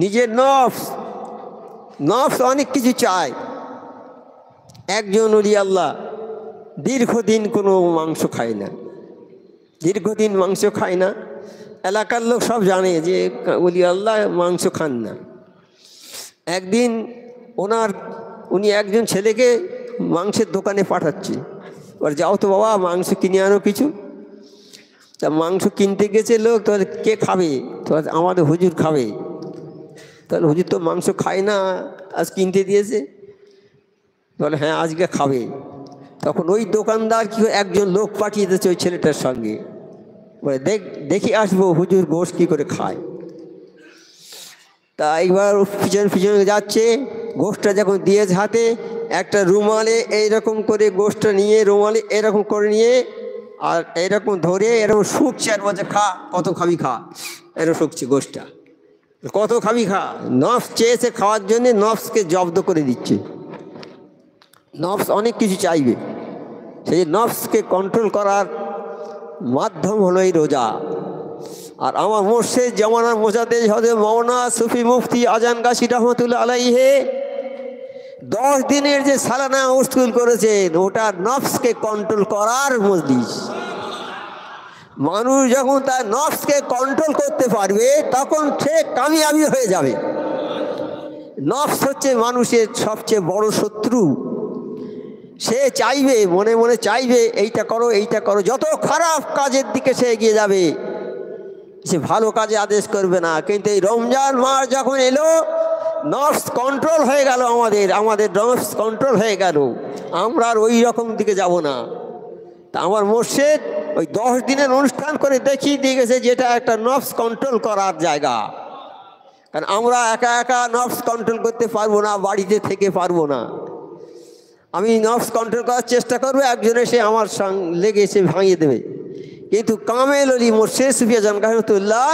নিজের নফস নফস অনেক কিছু চায়। একজন ওলি আল্লাহ দীর্ঘদিন কোনো মাংস খায় না, দীর্ঘদিন মাংস খায় না। এলাকার লোক সব জানে যে ওলি আল্লাহ মাংস খান না। একদিন উনি একজন ছেলেকে মাংসের দোকানে পাঠাচ্ছে, এবার যাও তো বাবা মাংস কিনে আনো কিছু। তা মাংস কিনতে গেছে লোক, তো কে খাবে? তো আমাদের হুজুর খাবে। তাহলে হুজুর তো মাংস খায় না, আজ কিনতে দিয়েছে। বলে হ্যাঁ আজকে খাবে। তখন ওই দোকানদার কি একজন লোক পাঠিয়ে দিয়েছে ওই ছেলেটার সঙ্গে, বলে দেখি আসবো হুজুর গোশ কী করে খায়। তা একবার পিছনে পিছনে যাচ্ছে, গোশটা যখন দিয়েছে হাতে, একটা রুমালে এইরকম করে গোশটা নিয়ে, রুমালে এরকম করে নিয়ে আর এরকম ধরে এরকম শুকছে, আর বলছে খা, কত খাবি খা। এরকম শুকছে গোশটা, কত খাবি খা। নফস চেয়েছে খাওয়ার জন্যে, নফসকে জব্দ করে দিচ্ছে। নফস অনেক কিছু চাইবে, সেই নফসকে কন্ট্রোল করার মাধ্যম হলো এই রোজা। আর আমার মুর্শিদ জামানার মোজাদ্দেদ হযরত মাওলানা সুফি মুফতি আজান গাছি রহমতুল্লাহ আলাইহি 10 দিনের যে সালানা উসকুল করেছেন, ওটা নফসকে কন্ট্রোল করার মজলিস। মানুষ যখন তার নফসকে কন্ট্রোল করতে পারবে তখন সে কামিয়াবি হয়ে যাবে। নফস হচ্ছে মানুষের সবচেয়ে বড় শত্রু। সে চাইবে, মনে মনে চাইবে এইটা করো এইটা করো। যত খারাপ কাজের দিকে সে এগিয়ে যাবে, সে ভালো কাজে আদেশ করবে না। কিন্তু এই রমজান মাস যখন এলো, নফস কন্ট্রোল হয়ে গেল, আমাদের নফস কন্ট্রোল হয়ে গেল, আমরা আর ওই রকম দিকে যাব না। তা আমার মুর্শিদ ওই 10 দিনের অনুষ্ঠান করে দেখিয়ে দিয়ে গেছে যেটা একটা নফস কন্ট্রোল করার জায়গা। কারণ আমরা একা একা নফস কন্ট্রোল করতে পারবো না, বাড়িতে থেকে পারবো না। আমি নফস কন্ট্রোল করার চেষ্টা করবো, একজন এসে আমার সঙ্গে লেগে এসে ভাঙিয়ে দেবে। কিন্তু কামেল ওলি মুর্শিদ সুফি আজম রহমতুল্লাহ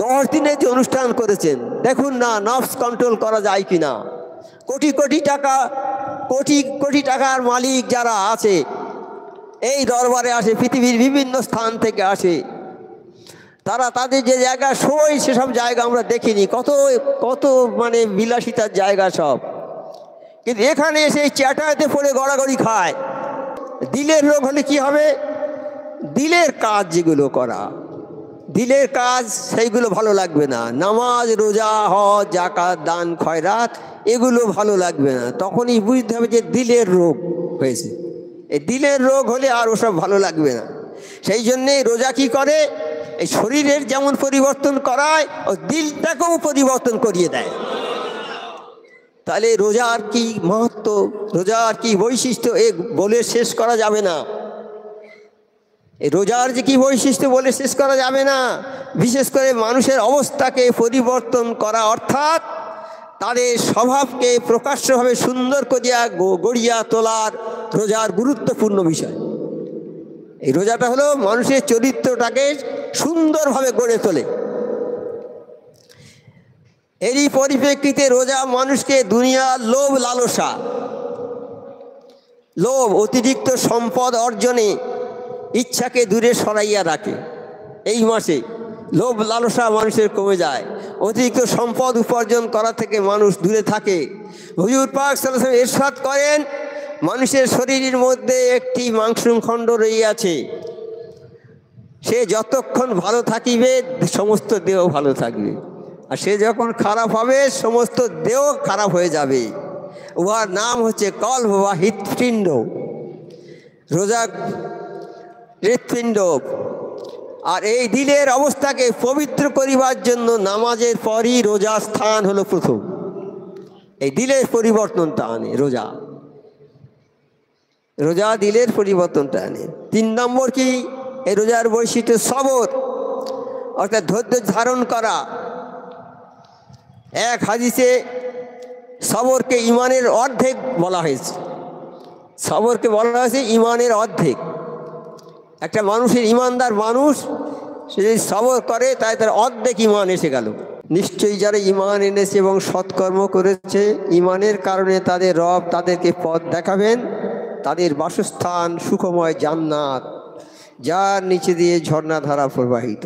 10 দিনের যে অনুষ্ঠান করেছেন, দেখুন না নফস কন্ট্রোল করা যায় কি না। কোটি কোটি টাকা, কোটি কোটি টাকার মালিক যারা আছে এই দরবারে আসে, পৃথিবীর বিভিন্ন স্থান থেকে আসে, তারা তাদের যে জায়গা সই সেসব জায়গা আমরা দেখিনি, কত কত মানে বিলাসিতার জায়গা সব। কিন্তু এখানে এসে চ্যাটাতে পড়ে গড়াগড়ি খায়। দিলের রোগ হলে কি হবে? দিলের কাজ যেগুলো করা, দিলের কাজ সেইগুলো ভালো লাগবে না। নামাজ, রোজা, হজ, যাকাত, দান, খয়রাত এগুলো ভালো লাগবে না। তখনই বুঝতে হবে যে দিলের রোগ হয়েছে। এই দিলের রোগ হলে আর ওসব ভালো লাগবে না। সেই জন্যেই রোজা কি করে, এই শরীরের যেমন পরিবর্তন করায় ও দিলটাকেও পরিবর্তন করিয়ে দেয়। তাহলে রোজার কি মাহাত্ম্য, রোজার কি বৈশিষ্ট্য, এ বলে শেষ করা যাবে না। এই রোজার যে কি বৈশিষ্ট্য বলে শেষ করা যাবে না। বিশেষ করে মানুষের অবস্থাকে পরিবর্তন করা, অর্থাৎ তাদের স্বভাবকে প্রকাশ্যভাবে সুন্দর করিয়া গড়িয়া তোলার রোজার গুরুত্বপূর্ণ বিষয়। এই রোজাটা হলো মানুষের চরিত্রটাকে সুন্দরভাবে গড়ে তোলে। এরই পরিপ্রেক্ষিতে রোজা মানুষকে দুনিয়ার লোভ লালসা, লোভ, অতিরিক্ত সম্পদ অর্জনে ইচ্ছাকে দূরে সরাইয়া রাখে। এই মাসে লোভ লালসা মানুষের কমে যায়, অতিরিক্ত সম্পদ উপার্জন করা থেকে মানুষ দূরে থাকে। হুজুর পাক সাল্লাল্লাহু আলাইহি ওয়াসাল্লাম ইরশাদ করেন, মানুষের শরীরের মধ্যে একটি মাংসখণ্ড রহিয়াছে, সে যতক্ষণ ভালো থাকিবে সমস্ত দেহ ভালো থাকবে, আর সে যখন খারাপ হবে সমস্ত দেহ খারাপ হয়ে যাবে। উহার নাম হচ্ছে কলব বা হৃৎপিণ্ড। রোজা হৃৎপিণ্ড। আর এই দিলের অবস্থাকে পবিত্র করিবার জন্য নামাজের পরই রোজা স্থান হলো প্রথম। এই দিলের পরিবর্তনটা আনে রোজা, রোজা দিলের পরিবর্তনটা আনে। 3 নম্বর কি এই রোজার বৈশিষ্ট্য? সবর, অর্থাৎ ধৈর্য ধারণ করা। এক হাদিসে সবরকে ইমানের অর্ধেক বলা হয়েছে। সবরকে বলা হয়েছে ইমানের অর্ধেক। একটা মানুষের, ইমানদার মানুষ, সে যদি সবর করে তাই তার অর্ধেক ইমান এসে গেল। নিশ্চয়ই যারা ইমান এনেছে এবং সৎকর্ম করেছে, ইমানের কারণে তাদের রব তাদেরকে পথ দেখাবেন, তাদের বাসস্থান সুখময় জান্নাত, যার নিচে দিয়ে ঝর্ণাধারা প্রবাহিত।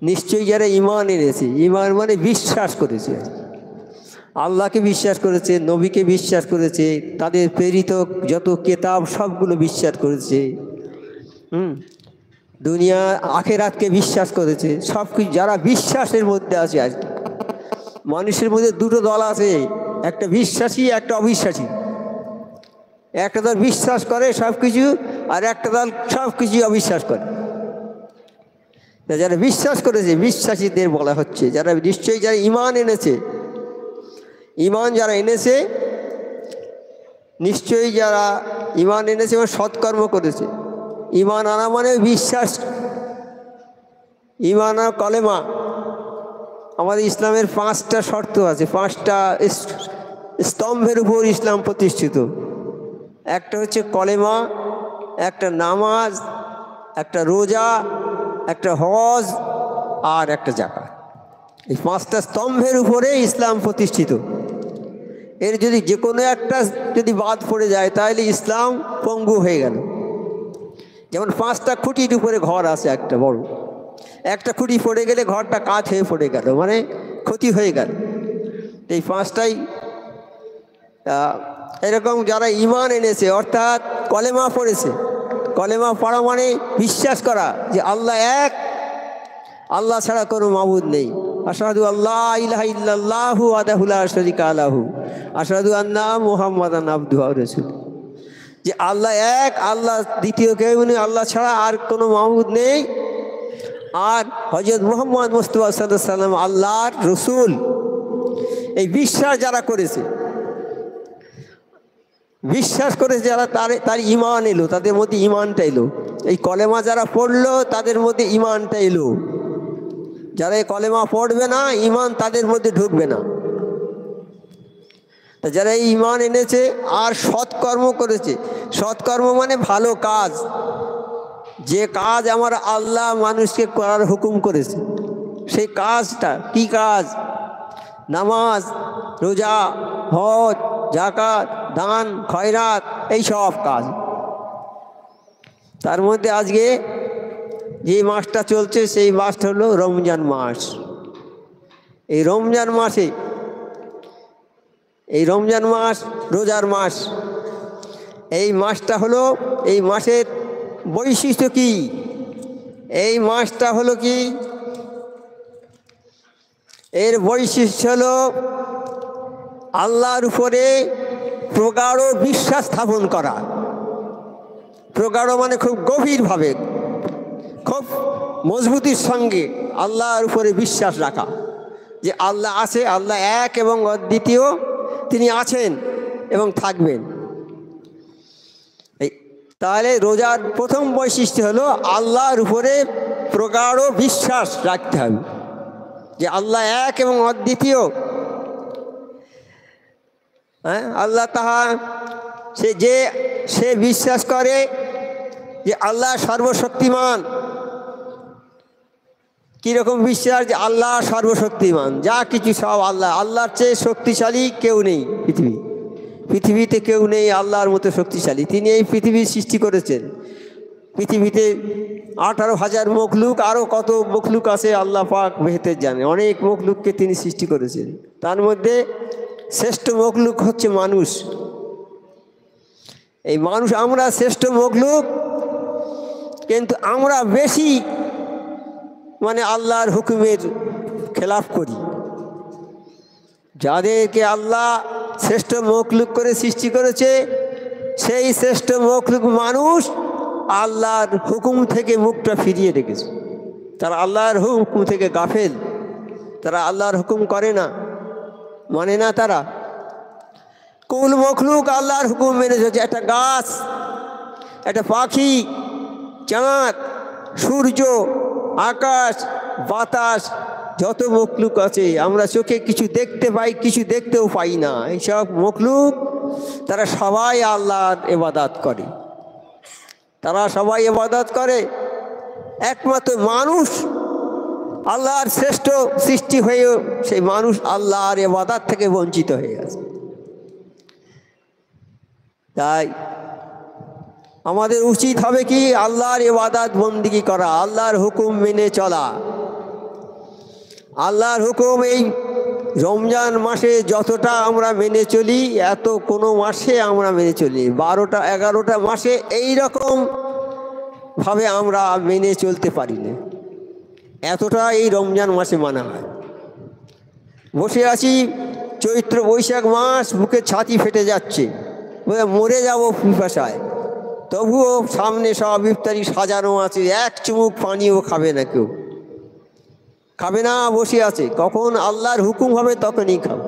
নিশ্চয়ই যারা ঈমান এনেছে, ঈমান মানে বিশ্বাস করেছে, আল্লাহকে বিশ্বাস করেছে, নবীকে বিশ্বাস করেছে, তাদের প্রেরিত যত কেতাব সবগুলো বিশ্বাস করেছে, দুনিয়া আখেরাতকে বিশ্বাস করেছে, সব কিছু যারা বিশ্বাসের মধ্যে আছে। আর মানুষের মধ্যে দুটো দল আছে, একটা বিশ্বাসী, একটা অবিশ্বাসী। একটা দল বিশ্বাস করে সব কিছু, আর একটা দল সব কিছু অবিশ্বাস করে। যারা বিশ্বাস করেছে বিশ্বাসীদের বলা হচ্ছে, যারা নিশ্চয়ই যারা ঈমান এনেছে, ঈমান যারা এনেছে, নিশ্চয়ই যারা ঈমান এনেছে এবং সৎকর্ম করেছে। ঈমান আনা মানে বিশ্বাস, ঈমান আর কলেমা। আমাদের ইসলামের 5টা শর্ত আছে, 5টা স্তম্ভের উপর ইসলাম প্রতিষ্ঠিত। একটা হচ্ছে কলেমা, একটা নামাজ, একটা রোজা, একটা হজ আর একটা যাকাত। এই 5টা স্তম্ভের উপরে ইসলাম প্রতিষ্ঠিত। এর যদি যে কোনো একটা যদি বাদ পড়ে যায় তাহলে ইসলাম পঙ্গু হয়ে গেল। যেমন 5টা খুঁটির উপরে ঘর আছে, একটা বড়, একটা খুঁটি পড়ে গেলে ঘরটা কাঠ হয়ে পড়ে গেল, মানে ক্ষতি হয়ে গেল। এই 5টাই এরকম যারা ঈমান এনেছে অর্থাৎ কলেমা পড়েছে। কলেমা পড়া মানে বিশ্বাস করা যে আল্লাহ এক, আল্লাহ ছাড়া কোনো মাবুদ নেই। আশহাদু আল্লা ইলাহা ইল্লাল্লাহু ওয়াহদাহু লা শারীকা লাহু আশহাদু আন্না মুহাম্মাদান আবদুহু ওয়া রাসূলুহু। যে আল্লাহ এক, আল্লাহ দ্বিতীয় কেউ নেই, আল্লাহ ছাড়া আর কোনো মাবুদ নেই, আর হযরত মুহাম্মদ মুস্তাফা সাল্লাল্লাহু আলাইহি সাল্লাম আল্লাহর রসুল। এই বিশ্বাস যারা করেছে, বিশ্বাস করেছে যারা, তার ঈমান এলো, তাদের মধ্যে ঈমানটা এলো। এই কলেমা যারা পড়লো তাদের মধ্যে ঈমানটা এলো। যারা এই কলেমা পড়বে না, ঈমান তাদের মধ্যে ঢুকবে না। যারা এই ঈমান এনেছে আর সৎকর্ম করেছে, সৎকর্ম মানে ভালো কাজ, যে কাজ আমার আল্লাহ মানুষকে করার হুকুম করেছে, সেই কাজটা কি কাজ? নামাজ, রোজা, হজ, যাকাত, দান, খয়রাত, এই সব কাজ। তার মধ্যে আজকে যে মাসটা চলছে সেই মাসটা হলো রমজান মাস। এই রমজান মাসে, এই রমজান মাস রোজার মাস, এই মাসটা হলো, এই মাসের বৈশিষ্ট্য কি? এই মাসটা হলো কি, এর বৈশিষ্ট্য হলো আল্লাহর উপরে প্রগাঢ় বিশ্বাস স্থাপন করা। প্রগাঢ় মানে খুব গভীরভাবে, খুব মজবুতির সঙ্গে আল্লাহর উপরে বিশ্বাস রাখা যে আল্লাহ আছে, আল্লাহ এক এবং অদ্বিতীয়, তিনি আছেন এবং থাকবেন। তাহলে রোজার প্রথম বৈশিষ্ট্য হলো আল্লাহর উপরে প্রগাঢ় বিশ্বাস রাখতে হবে যে আল্লাহ এক এবং অদ্বিতীয়। হ্যাঁ, আল্লাহ তাহা সে বিশ্বাস করে যে আল্লাহ সর্বশক্তিমান। কীরকম বিশ্বাস? যে আল্লাহ সর্বশক্তিমান, যা কিছু সব আল্লাহ, আল্লাহর চেয়ে শক্তিশালী কেউ নেই পৃথিবীতে কেউ নেই আল্লাহর মতো শক্তিশালী। তিনি এই পৃথিবীর সৃষ্টি করেছেন। পৃথিবীতে 18,000 মখলুক, আরও কত মখলুক আছে আল্লাহ পাক বেহেতের জানে। অনেক মখলুককে তিনি সৃষ্টি করেছেন, তার মধ্যে শ্রেষ্ঠ মখলুক হচ্ছে মানুষ। এই মানুষ, আমরা শ্রেষ্ঠ মখলুক, কিন্তু আমরা বেশি মানে আল্লাহর হুকুমের খেলাফ করি। যাদেরকে আল্লাহ শ্রেষ্ঠ মখলুক করে সৃষ্টি করেছে, সেই শ্রেষ্ঠ মখলুক মানুষ আল্লাহর হুকুম থেকে মুখটা ফিরিয়ে রেখেছে। তারা আল্লাহর হুকুম থেকে গাফেল, তারা আল্লাহর হুকুম করে না, মানে না। তারা কুল মখলুক আল্লাহর হুকুম মেনে চলছে। একটা গাছ, একটা পাখি, চাঁদ, সূর্য, আকাশ, বাতাস, যত মখলুক আছে, আমরা চোখে কিছু দেখতে পাই, কিছু দেখতেও পাই না। এইসব মখলুক তারা সবাই আল্লাহর ইবাদত করে, তারা সবাই ইবাদত করে। একমাত্র মানুষ আল্লাহর শ্রেষ্ঠ সৃষ্টি হয়েও সেই মানুষ আল্লাহর ইবাদত থেকে বঞ্চিত হয়ে গেছে। তাই আমাদের উচিত হবে কি? আল্লাহর ইবাদত বন্দেগী করা, আল্লাহর হুকুম মেনে চলা। আল্লাহর হুকুম এই রমজান মাসে যতটা আমরা মেনে চলি এত কোনো মাসে আমরা মেনে চলি 12টা 11টা মাসে এই রকম ভাবে আমরা মেনে চলতে পারি না, এতটা এই রমজান মাসে মানা হয়। বসে আছি চৈত্র বৈশাখ মাস, বুকে ছাতি ফেটে যাচ্ছে, মরে যাব পিপাসায়, তবুও সামনে সব ইফতারি সাজানো আছে, এক চুমুক পানিও খাবে না, কেউ খাবে না, বসে আছে, কখন আল্লাহর হুকুম হবে তখনই খাবে।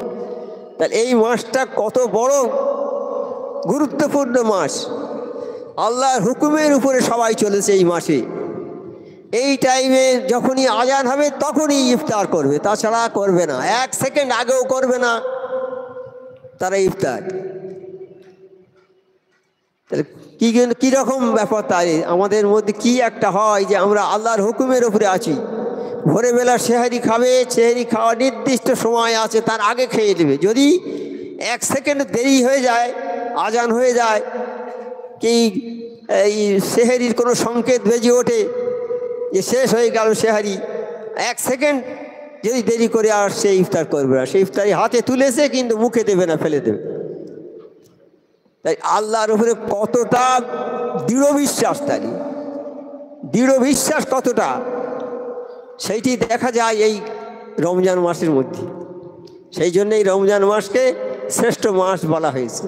তাহলে এই মাসটা কত বড় গুরুত্বপূর্ণ মাস, আল্লাহর হুকুমের উপরে সবাই চলেছে এই মাসে। এই টাইমে যখনই আজান হবে তখনই ইফতার করবে, তাছাড়া করবে না, 1 সেকেন্ড আগেও করবে না তারা ইফতার। তাহলে কীরকম ব্যাপার, তাই আমাদের মধ্যে কি একটা হয় যে আমরা আল্লাহর হুকুমের উপরে আছি। ভোরবেলা সেহারি খাবে, সেহারি খাওয়া নির্দিষ্ট সময় আছে, তার আগে খেয়ে নেবে। যদি 1 সেকেন্ড দেরি হয়ে যায়, আজান হয়ে যায়, কি এই সেহারির কোনো সংকেত বেজে ওঠে যে শেষ হয়ে গেল সেহারি, 1 সেকেন্ড যদি দেরি করে আর সে ইফতার করবে না, সে ইফতারি হাতে তুলেছে কিন্তু মুখে দেবে না, ফেলে দেবে। তাই আল্লাহর উপরে কতটা দৃঢ় বিশ্বাস, তাই দৃঢ় বিশ্বাস কতটা, সেইটি দেখা যায় এই রমজান মাসের মধ্যে। সেই জন্যই রমজান মাসকে শ্রেষ্ঠ মাস বলা হয়েছে।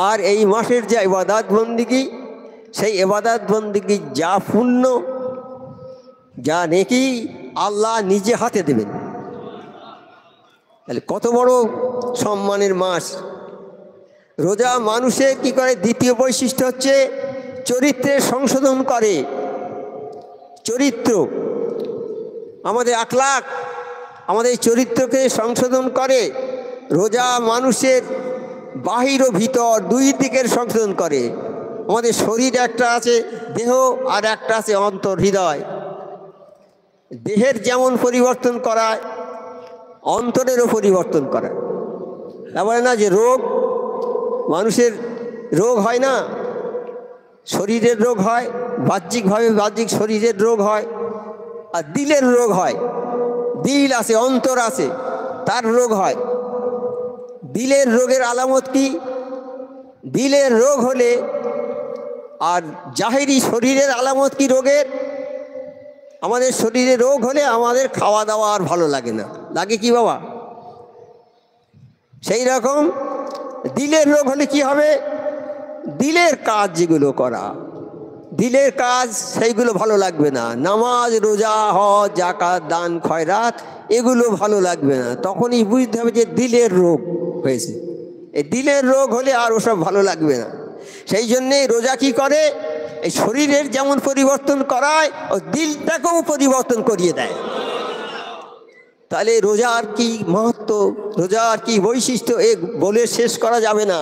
আর এই মাসের যে ইবাদত বন্দিগি, সেই ইবাদত বন্দিগি যা পুণ্য, যা নেকি আল্লাহ নিজে হাতে দেবেন। তাহলে কত বড় সম্মানের মাস। রোজা মানুষের কি করে, দ্বিতীয় বৈশিষ্ট্য হচ্ছে চরিত্রের সংশোধন করে। চরিত্র, আমাদের আখলাক, আমাদের চরিত্রকে সংশোধন করে। রোজা মানুষের বাহির ও ভিতর দুই দিকের সংশোধন করে। আমাদের শরীর একটা আছে দেহ, আর একটা আছে অন্তর, হৃদয়। দেহের যেমন পরিবর্তন করায়, অন্তরেরও পরিবর্তন করায়। তারপরে না যে রোগ, মানুষের রোগ হয় না, শরীরের রোগ হয়, বাহ্যিকভাবে বাহ্যিক শরীরের রোগ হয়, আর দিলের রোগ হয়। দিল আছে, অন্তর আছে, তার রোগ হয়। দিলের রোগের আলামত কি? দিলের রোগ হলে, আর জাহেরি শরীরের আলামত কি রোগের? আমাদের শরীরে রোগ হলে আমাদের খাওয়া দাওয়া আর ভালো লাগে না, লাগে কি বাবা? সেই রকম দিলের রোগ হলে কি হবে? দিলের কাজ যেগুলো করা, দিলের কাজ, সেইগুলো ভালো লাগবে না। নামাজ, রোজা, হজ, যাকাত, দান, খয়রাত, এগুলো ভালো লাগবে না। তখনই বুঝতে হবে যে দিলের রোগ হয়েছে। এই দিলের রোগ হলে আর ওসব ভালো লাগবে না। সেই জন্যে রোজা কি করে, এই শরীরের যেমন পরিবর্তন করায়, ও দিলটাকেও পরিবর্তন করিয়ে দেয়। তাহলে রোজার কি মাহাত্ম্য, রোজার কি বৈশিষ্ট্য, এ বলে শেষ করা যাবে না।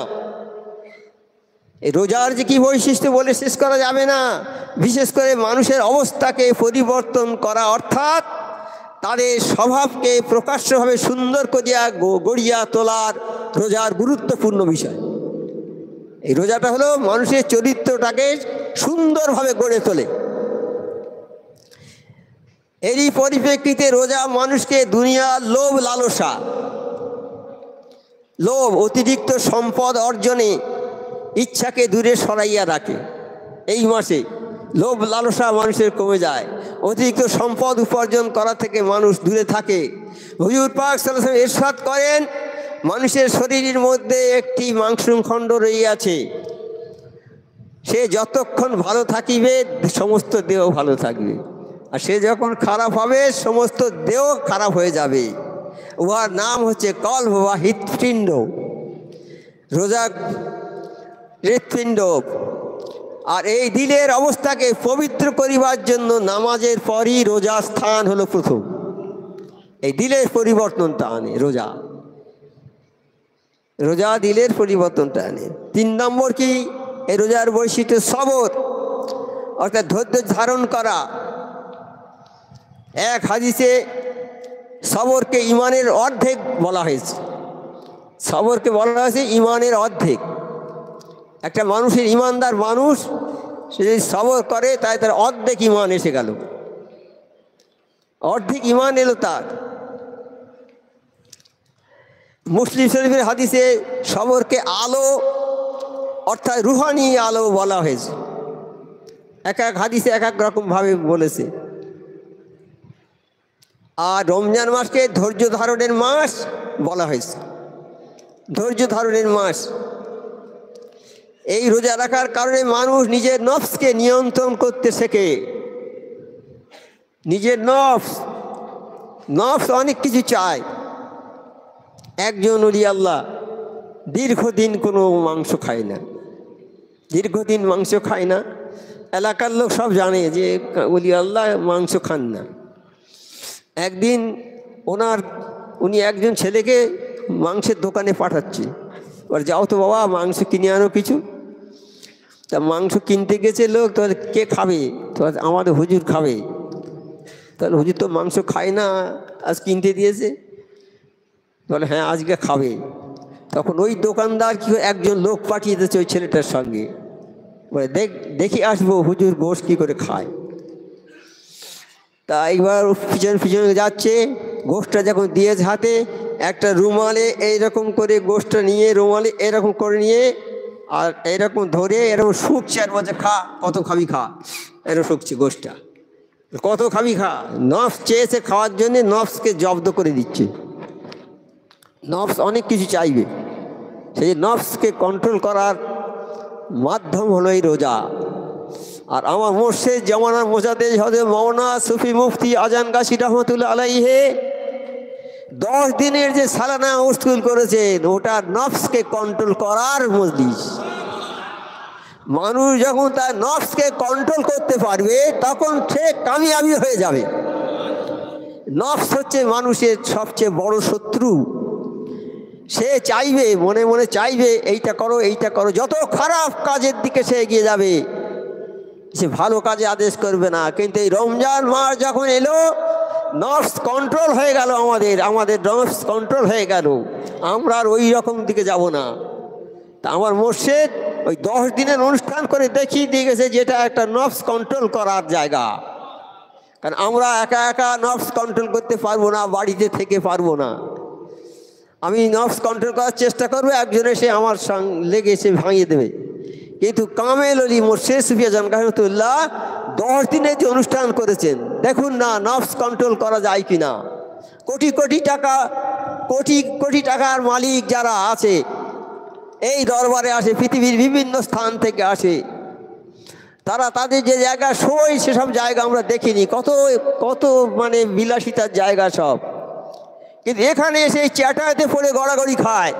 এই রোজার যে কি বৈশিষ্ট্য বলে শেষ করা যাবে না। বিশেষ করে মানুষের অবস্থাকে পরিবর্তন করা, অর্থাৎ তাদের স্বভাবকে প্রকাশ্যভাবে সুন্দর করিয়া গড়িয়া তোলার রোজার গুরুত্বপূর্ণ বিষয়। এই রোজাটা হলো মানুষের চরিত্রটাকে সুন্দরভাবে গড়ে তোলে। এরই পরিপ্রেক্ষিতে রোজা মানুষকে দুনিয়ার লোভ লালসা, লোভ, অতিরিক্ত সম্পদ অর্জনে ইচ্ছাকে দূরে সরাইয়া রাখে। এই মাসে লোভ লালসা মানুষের কমে যায়, অতিরিক্ত সম্পদ উপার্জন করা থেকে মানুষ দূরে থাকে। হুজুর পাক সাল্লাল্লাহু আলাইহি ওয়াসাল্লাম ইরশাদ করেন, মানুষের শরীরের মধ্যে একটি মাংসখণ্ড রহিয়াছে, সে যতক্ষণ ভালো থাকিবে সমস্ত দেহ ভালো থাকবে, আর সে যখন খারাপ হবে সমস্ত দেহ খারাপ হয়ে যাবে। উহার নাম হচ্ছে কলব বা হৃৎপিণ্ড। রোজা হৃৎপিণ্ড। আর এই দিলের অবস্থাকে পবিত্র করিবার জন্য নামাজের পরই রোজা স্থান হলো প্রথম। এই দিলের পরিবর্তনটা আনে রোজা। রোজা দিলের পরিবর্তনটা আনে। 3 নম্বর কি, এই রোজার বৈশিষ্ট্য সবর, অর্থাৎ ধৈর্য ধারণ করা। এক হাদিসে সবরকে ইমানের অর্ধেক বলা হয়েছে। সবরকে বলা হয়েছে ইমানের অর্ধেক। একটা মানুষের, ইমানদার মানুষ, সে যদি সবর করে তাই তার অর্ধেক ইমান এসে গেল, অর্ধেক ইমান এলো তার। মুসলিম শরীফের হাদিসে সবরকে আলো অর্থাৎ রুহানি আলো বলা হয়েছে। এক এক হাদিসে এক এক রকমভাবে বলেছে। আর রমজান মাসকে ধৈর্য ধারণের মাস বলা হয়েছে, ধৈর্য ধারণের মাস। এই রোজা রাখার কারণে মানুষ নিজের নফসকে নিয়ন্ত্রণ করতে শেখে। নিজের নফস অনেক কিছু চায়। একজন ওলি আল্লাহ দীর্ঘদিন কোনো মাংস খায় না, দীর্ঘদিন মাংস খায় না। এলাকার লোক সব জানে যে ওলি আল্লাহ মাংস খান না। একদিন উনি একজন ছেলেকে মাংসের দোকানে পাঠাচ্ছে, ওর যাও তো বাবা মাংস কিনে আনো কিছু। তা মাংস কিনতে গেছে লোক, তো কে খাবে? তো আমাদের হুজুর খাবে। তাহলে হুজুর তো মাংস খায় না, আজ কিনতে দিয়েছে। বলে হ্যাঁ আজকে খাবে। তখন ওই দোকানদার কি একজন লোক পাঠিয়ে দিয়েছে ওই ছেলেটার সঙ্গে, বলে দেখি আসবো হুজুর গোশ কী করে খায়। তা এইবার পিছনে যাচ্ছে, গোশটা যখন দিয়েছে হাতে, একটা রুমালে এইরকম করে গোশটা নিয়ে, রুমালে এরকম করে নিয়ে আর এরকম ধরে এরকম শুকছে, আর বলছে খা, কত খাবি খা। এরকম শুকছে গোশটা, কত খাবি খা। নফস চেয়েছে খাওয়ার জন্যে, নফসকে জব্দ করে দিচ্ছে। নফস অনেক কিছু চাইবে, সেই নফসকে কন্ট্রোল করার মাধ্যম হলো এই রোজা। আর আমার মুর্শিদ জামানার মোজাদ্দেদ হযরত মাওলানা সুফি মুফতি আজান গাছি রহমতুল্লাহ আলাইহি 10 দিনের যে সালানা উস্কুল করেছেন, ওটা নফসকে কন্ট্রোল করার মজলিস। মানুষ যখন তার নফসকে কন্ট্রোল করতে পারবে তখন সে কামিয়াবি হয়ে যাবে। নফস হচ্ছে মানুষের সবচেয়ে বড় শত্রু। সে চাইবে, মনে মনে চাইবে এইটা করো এইটা করো। যত খারাপ কাজের দিকে সে এগিয়ে যাবে, সে ভালো কাজে আদেশ করবে না। কিন্তু এই রমজান মাস যখন এলো, নফস কন্ট্রোল হয়ে গেল, আমাদের নফস কন্ট্রোল হয়ে গেল, আমরা আর ওই রকম দিকে যাব না। তা আমার মুর্শিদ ওই 10 দিনের অনুষ্ঠান করে দেখিয়ে দিয়ে গেছে যেটা একটা নফস কন্ট্রোল করার জায়গা। কারণ আমরা একা একা নফস কন্ট্রোল করতে পারবো না, বাড়িতে থেকে পারবো না। আমি নফস কন্ট্রোল করার চেষ্টা করবো, একজন এসে আমার সঙ্গে লেগে এসে ভাঙিয়ে দেবে। কিন্তু কামেল ওলি মুর্শিদ সুফি আজম রহমতুল্লাহ 10 দিনের যে অনুষ্ঠান করেছেন, দেখুন না নফস কন্ট্রোল করা যায় কি না। কোটি কোটি টাকার মালিক যারা আছে এই দরবারে আসে, পৃথিবীর বিভিন্ন স্থান থেকে আসে, তারা তাদের যে জায়গা সই সেসব জায়গা আমরা দেখিনি। কত মানে বিলাসিতার জায়গা সব। কিন্তু এখানে এসে চাটাইতে পড়ে গড়াগড়ি খায়,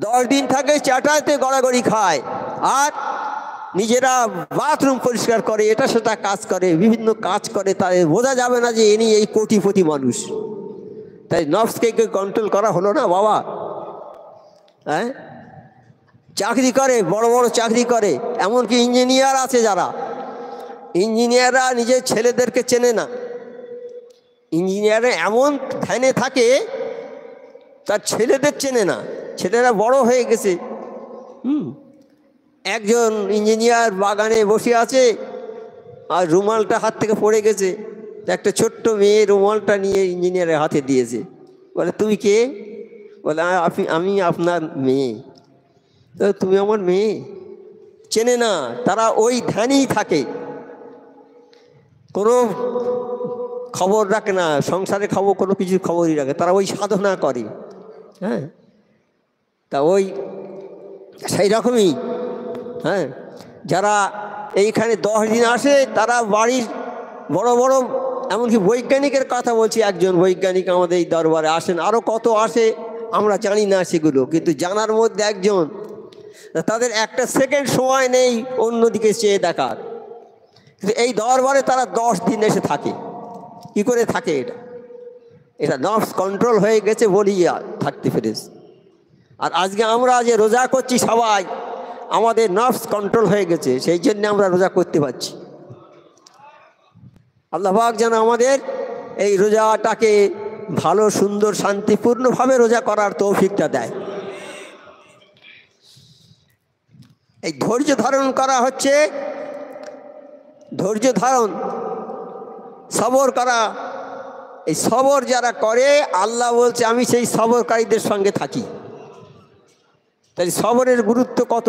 10 দিন থাকে চাটাইতে গড়াগড়ি খায়, আর নিজেরা বাথরুম পরিষ্কার করে, এটা সেটা কাজ করে, বিভিন্ন কাজ করে। তাদের বোঝা যাবে না যে ইনি এই কোটিপতি মানুষ। তাই নফসকে কন্ট্রোল করা হলো না বাবা। হ্যাঁ, চাকরি করে, বড় বড় চাকরি করে, এমনকি ইঞ্জিনিয়ার আছে যারা, ইঞ্জিনিয়াররা নিজের ছেলেদেরকে চেনে না। ইঞ্জিনিয়ারে এমন ধ্যানে থাকে তার ছেলেদের চেনে না, ছেলেরা বড় হয়ে গেছে। একজন ইঞ্জিনিয়ার বাগানে বসে আছে, আর রুমালটা হাত থেকে পড়ে গেছে। একটা ছোট্ট মেয়ে রুমালটা নিয়ে ইঞ্জিনিয়ারের হাতে দিয়েছে, বলে তুমি কে? বলে আমি আপনার মেয়ে। তো তুমি আমার মেয়ে? চেনে না, তারা ওই ধ্যানেই থাকে, কোনো খবর রাখে না, সংসারে খবর কোনো কিছু খবরই রাখে, তারা ওই সাধনা করে। হ্যাঁ, তা ওই সেই রকমই। হ্যাঁ, যারা এইখানে 10 দিন আসে, তারা বাড়ির বড় বড়, এমনকি বৈজ্ঞানিকের কথা বলছি, একজন বৈজ্ঞানিক আমাদের এই দরবারে আসেন, আরও কত আসে আমরা জানি না সেগুলো, কিন্তু জানার মধ্যে একজন। তাদের একটা সেকেন্ড সময় নেই অন্যদিকে চেয়ে দেখার। কিন্তু এই দরবারে তারা 10 দিন এসে থাকে। কি করে থাকে? এটা নফস কন্ট্রোল হয়ে গেছে বলি থাকতে পেরেছে। আর আজকে আমরা যে রোজা করছি সবাই, আমাদের নফস কন্ট্রোল হয়ে গেছে, সেই জন্য আমরা রোজা করতে পারছি। আল্লাহ পাক যেন আমাদের এই রোজাটাকে ভালো, সুন্দর, শান্তিপূর্ণভাবে রোজা করার তৌফিকটা দেয়। এই ধৈর্য ধারণ করা হচ্ছে, ধৈর্য ধারণ, সবর করা, এই সবর যারা করে আল্লাহ বলছে আমি সেই সবরকারীদের সঙ্গে থাকি। তাই সবরের গুরুত্ব কত।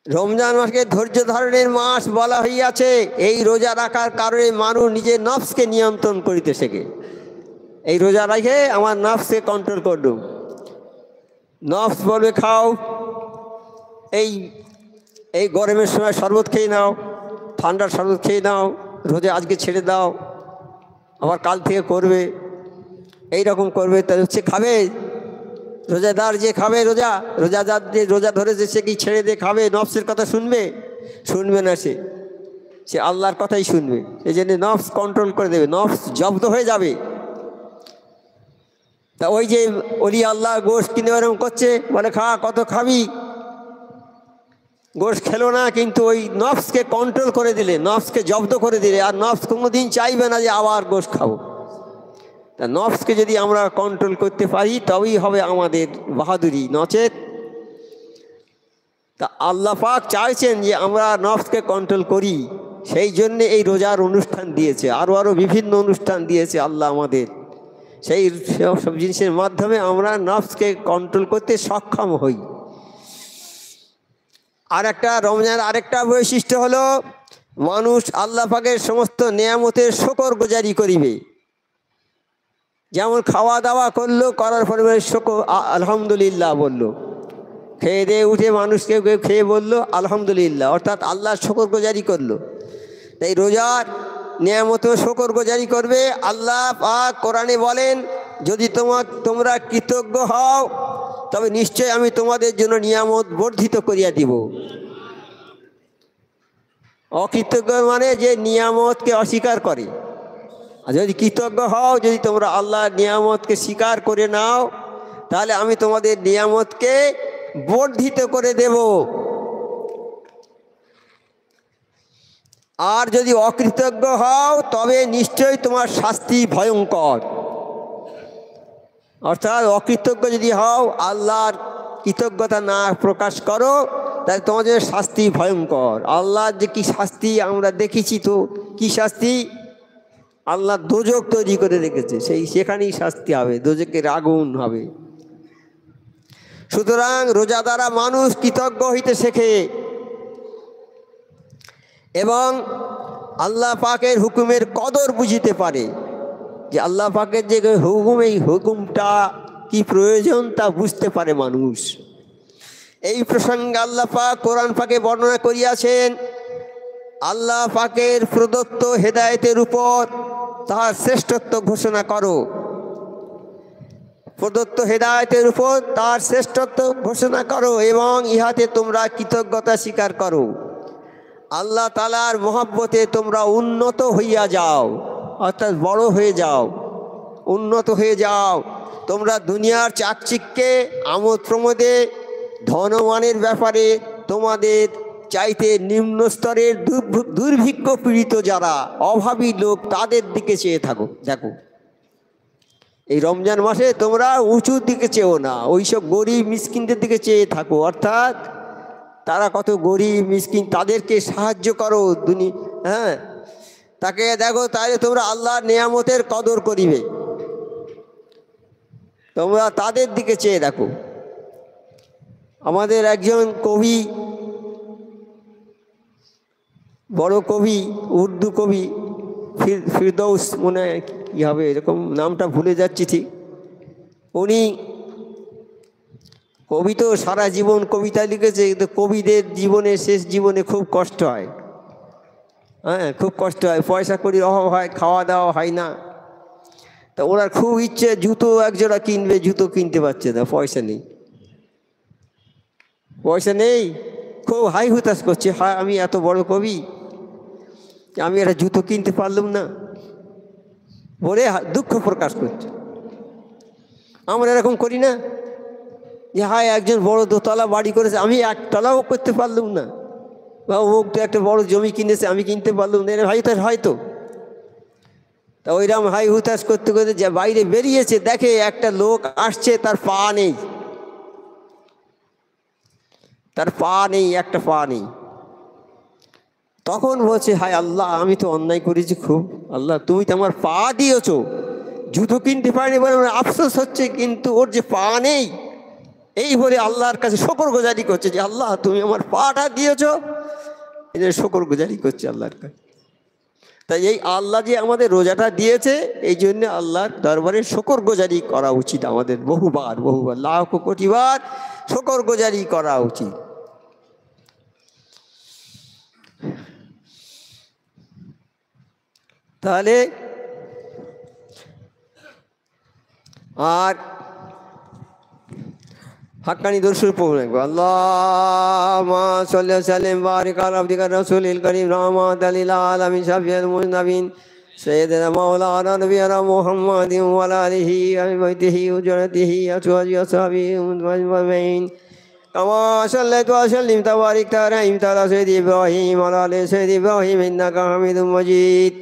রমজান মাসকে ধৈর্য ধারণের মাস বলা হইয়াছে। এই রোজা রাখার কারণে মানুষ নিজের নফসকে নিয়ন্ত্রণ করিতে শেখে। এই রোজা রেখে আমার নফসকে কন্ট্রোল করল। নফস বলবে খাও, এই এই গরমের সময় শরবত খেয়ে নাও, ঠান্ডার শরবত খেয়ে নাও, রোজা আজকে ছেড়ে দাও, আবার কাল থেকে করবে, এই রকম করবে। তা হচ্ছে খাবে, রোজাদার যে খাবে, রোজাদার যে রোজা ধরেছে সে কি ছেড়ে দিয়ে খাবে? নফসের কথা শুনবে না, সে আল্লাহর কথাই শুনবে। এই জন্য নফস কন্ট্রোল করে দেবে, নফস জব্দ হয়ে যাবে। তা ওই যে ওলি আল্লাহ গোশ কিনে এরকম করছে, বলে খা, কত খাবি, গোশ খেলো না, কিন্তু ওই নফসকে কন্ট্রোল করে দিলে, নফসকে জব্দ করে দিলে, আর নফস কোনোদিন চাইবে না যে আবার গোশ খাবো। তা নফসকে যদি আমরা কন্ট্রোল করতে পারি তবেই হবে আমাদের বাহাদুরি, নচেত। তা আল্লাহ পাক চাইছেন যে আমরা নফসকে কন্ট্রোল করি, সেই জন্যে এই রোজার অনুষ্ঠান দিয়েছে, আরও বিভিন্ন অনুষ্ঠান দিয়েছে আল্লাহ আমাদের। সেই সব জিনিসের মাধ্যমে আমরা নফসকে কন্ট্রোল করতে সক্ষম হই। রমজানের আরেকটা বৈশিষ্ট্য হলো মানুষ আল্লাহ পাকের সমস্ত নেয়ামতের শুকরগুজারি করিবে। যেমন খাওয়া দাওয়া করলো, করার পরে শুকর আলহামদুলিল্লাহ বললো, খেয়ে দিয়ে উঠে মানুষকে খেয়ে বললো আলহামদুলিল্লাহ, অর্থাৎ আল্লাহ শুকরগুজারি করলো। তাই রোজার নেয়ামত শুকরগুজারি করবে। আল্লাহ পাক কোরআনে বলেন, যদি তোমরা কৃতজ্ঞ হও তবে নিশ্চয় আমি তোমাদের জন্য নিয়ামত বর্ধিত করিয়া দিব। অকৃতজ্ঞ মানে যে নিয়ামতকে অস্বীকার করে। আর যদি কৃতজ্ঞ হও, যদি তোমরা আল্লাহর নিয়ামতকে স্বীকার করে নাও, তাহলে আমি তোমাদের নিয়ামতকে বর্ধিত করে দেব। আর যদি অকৃতজ্ঞ হও তবে নিশ্চয়ই তোমার শাস্তি ভয়ঙ্কর। অর্থাৎ অকৃতজ্ঞ যদি হও, আল্লাহর কৃতজ্ঞতা না প্রকাশ করো, তাহলে তোমাদের শাস্তি ভয়ঙ্কর। আল্লাহর যে কি শাস্তি আমরা দেখেছি, তো কি শাস্তি, আল্লাহ দোজক তৈরি করে রেখেছে, সেখানেই শাস্তি হবে, দোজকের আগুন হবে। সুতরাং রোজা দ্বারা মানুষ কৃতজ্ঞ হইতে শেখে এবং আল্লাহ পাকের হুকুমের কদর বুঝিতে পারে, যে আল্লাহ পাকের যে হুকুম, এই হুকুমটা কি প্রয়োজন তা বুঝতে পারে মানুষ। এই প্রসঙ্গে আল্লাহ পাক কোরআন পাকে বর্ণনা করিয়াছেন, আল্লাহ পাকের প্রদত্ত হেদায়েতের উপর তাহার শ্রেষ্ঠত্ব ঘোষণা করো। প্রদত্ত হেদায়েতের উপর তার শ্রেষ্ঠত্ব ঘোষণা করো এবং ইহাতে তোমরা কৃতজ্ঞতা স্বীকার করো। আল্লাহ তাআলার মহব্বতে তোমরা উন্নত হইয়া যাও, অর্থাৎ বড় হয়ে যাও, উন্নত হয়ে যাও। তোমরা দুনিয়ার চাকচিক্যে, আমোদ প্রমোদে, ধনমানের ব্যাপারে তোমাদের চাইতে নিম্ন স্তরের দুর্ভিক্ষ পীড়িত যারা অভাবী লোক, তাদের দিকে চেয়ে দেখো। এই রমজান মাসে তোমরা উঁচুর দিকে চেয়েও না, ওইসব গরিব মিসকিনদের দিকে চেয়ে থাকো। অর্থাৎ তারা কত গরিব মিসকিন, তাদেরকে সাহায্য করো। তাকে দেখো, তাহলে তোমরা আল্লাহর নিয়ামতের কদর করিবে। তোমরা তাদের দিকে চেয়ে দেখো। আমাদের একজন কবি, বড় কবি, উর্দু কবি, ফিরদৌস মনে হয় কী হবে, এরকম নামটা ভুলে যাচ্ছি ঠিক। কবি তো সারা জীবন কবিতা লিখেছে, কিন্তু কবিদের জীবনে, শেষ জীবনে খুব কষ্ট হয়। খুব কষ্ট হয়, পয়সা কড়ির অভাব হয়, খাওয়া দাওয়া হয় না। তা ওনার খুব ইচ্ছে জুতো একজোড়া কিনবে, জুতো কিনতে পারছে না, পয়সা নেই। খুব হাই হুতাশ করছে, আমি এত বড় কবি, আমি একটা জুতো কিনতে পারলাম না বলে দুঃখ প্রকাশ করছে। আমরা এরকম করি না, যে একজন বড় দোতলা বাড়ি করেছে, আমি একতলাও করতে পারলাম না, বা ও তো একটা বড় জমি কিনেছে, আমি কিনতে পারলাম না। ভাই তার হয়তো তা ওইরকম হাই হুতাশ করতে করতে যে বাইরে বেরিয়েছে, দেখে একটা লোক আসছে, তার পা নেই, একটা পা নেই। তখন বলছে, হায় আল্লাহ, আমি তো অন্যায় করেছি খুব, আল্লাহ তুমি তো আমার পা দিয়েছো, জুতো কিনতে পারিনি বলে আমার আফসোস হচ্ছে, কিন্তু ওর যে পা নেই এই বলে আল্লাহর কাছে শুকরগুজারি করছে যে আল্লাহ তুমি আমার পাটা দিয়েছো, এই যে শুকরগুজারি করছে আল্লাহর কাছে। তাই এই আল্লাহ যে আমাদের রোজাটা দিয়েছে, এই জন্য আল্লাহর দরবারে শুকরগুজারি করা উচিত আমাদের, বহুবার বহুবার, লাখ কোটিবার শুকরগুজারি করা উচিত। তাহলে আর হাক্কানি দরুদ পড়বেন, আল্লাহুম্মা সাল্লি ওয়া সাল্লিম ওয়া বারিক আলা আবদিকা রাসূলিল কারীম রাহমাতাল লিল আলামিন শাফিউল মুজনিবিন সাইয়্যিদিনা মাওলানা নবিয়্যিনা মুহাম্মাদিন ওয়া আলা আলিহি ওয়া সাহবিহি ওয়া যুররিয়্যতিহি ওয়া আজওয়াজিহি ওয়া সাহবিহি আজমাইন কামা সাল্লাইতা ওয়া সাল্লিমতা ওয়া বারাকতা আলা সাইয়্যিদি ইব্রাহিম ওয়া আলা আলি সাইয়্যিদি ইব্রাহিম ইন্নাকা হামিদুম মাজিদ।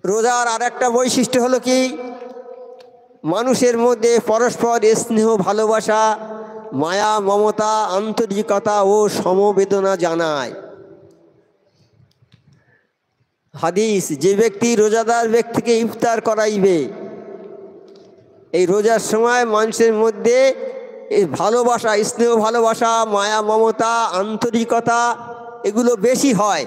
রোজার আরেকটা বৈশিষ্ট্য হলো কি, মানুষের মধ্যে পরস্পর স্নেহ, ভালোবাসা, মায়া, মমতা, আন্তরিকতা ও সমবেদনা জানায়। হাদিস, যে ব্যক্তি রোজাদার ব্যক্তিকে ইফতার করাইবে, এই রোজার সময় মানুষের মধ্যে এই ভালোবাসা, স্নেহ, ভালোবাসা, মায়া, মমতা, আন্তরিকতা এগুলো বেশি হয়।